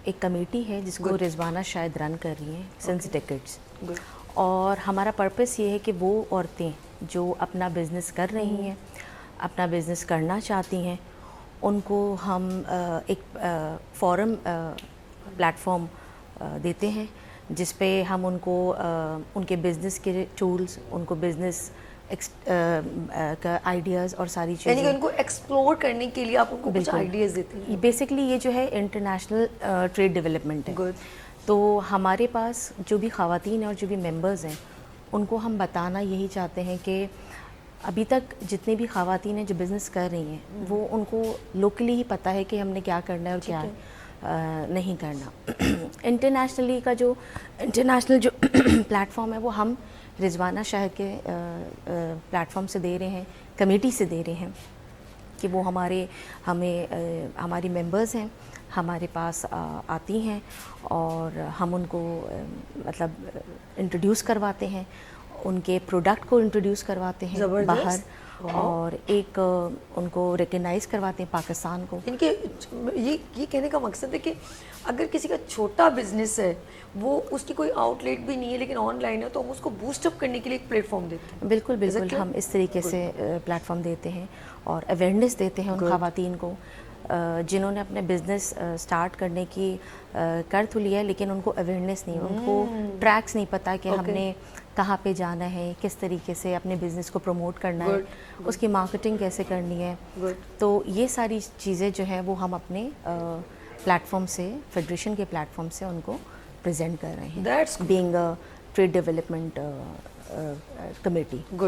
ایک کمیٹی ہے جس کو رضوانہ شاید رن کر رہی ہیں سنس ڈیکیڈز، اور ہمارا پرپس یہ ہے کہ وہ عورتیں جو اپنا بزنس کر رہی ہیں، اپنا بزنس کرنا چاہتی ہیں، ان کو ہم ایک فورم پلیٹ فارم دیتے ہیں جس پہ ہم ان کو ان کے بزنس کے ٹولز، ان کو بزنس کا آئیڈیاز اور ساری چیزیں، یعنی کہ ان کو ایکسپلور کرنے کے لیے آپ ان کو کچھ آئیڈیاز دیتے ہیں. بیسکلی یہ جو ہے انٹرنیشنل ٹریڈ ڈیولپمنٹ ہے. تو ہمارے پاس جو بھی خواتین اور جو بھی ممبرز ہیں ان کو ہم بتانا یہی چاہتے ہیں کہ ابھی تک جتنی بھی خواتین ہیں جو بزنس کر رہی ہیں وہ ان کو لوکلی ہی پتہ ہے کہ ہم نے کیا کرنا ہے اور کیا نہیں کرنا. انٹرنیشنلی کا جو انٹرنیشنل جو پلیٹ فارم ہے وہ ہم رضوانہ شاہ کے پلیٹ فارم سے دے رہے ہیں، کمیٹی سے دے رہے ہیں کہ وہ ہماری ممبرز ہیں، ہمارے پاس آتی ہیں اور ہم ان کو مطلب انٹروڈیوس کرواتے ہیں، ان کے پروڈکٹ کو انٹروڈیوس کرواتے ہیں باہر، اور ایک ان کو ریکگنائز کرواتے ہیں پاکستان کو. ان کے یہ کہنے کا مقصد ہے کہ اگر کسی کا چھوٹا بزنس ہے، وہ اس کی کوئی آؤٹ لیٹ بھی نہیں ہے لیکن آن لائن ہے، تو ہم اس کو بوسٹ اپ کرنے کے لیے ایک پلیٹ فارم دیتے ہیں. بالکل بالکل، ہم اس طریقے سے پلیٹ فارم دیتے ہیں اور اویئرنیس دیتے ہیں ان خواتین کو جنہوں نے اپنے بزنس سٹارٹ کرنے کی کر تو لیا ہے لیکن ان کو اویئرنیس نہیں، ان کو ٹریکس نہیں پتہ کہ ہم نے کہاں پہ جانا ہے، کس طریقے سے اپنے بزنس کو پروموٹ کرنا ہے، اس کی مارکیٹنگ کیسے کرنی ہے. تو یہ ساری چیزیں جو ہیں وہ ہم اپنے پلیٹ فارم سے، فیڈریشن کے پلیٹ فارم سے ان کو پریزنٹ کر رہے ہیں، بینگ ٹریڈ ڈیولپمنٹ کمیٹی.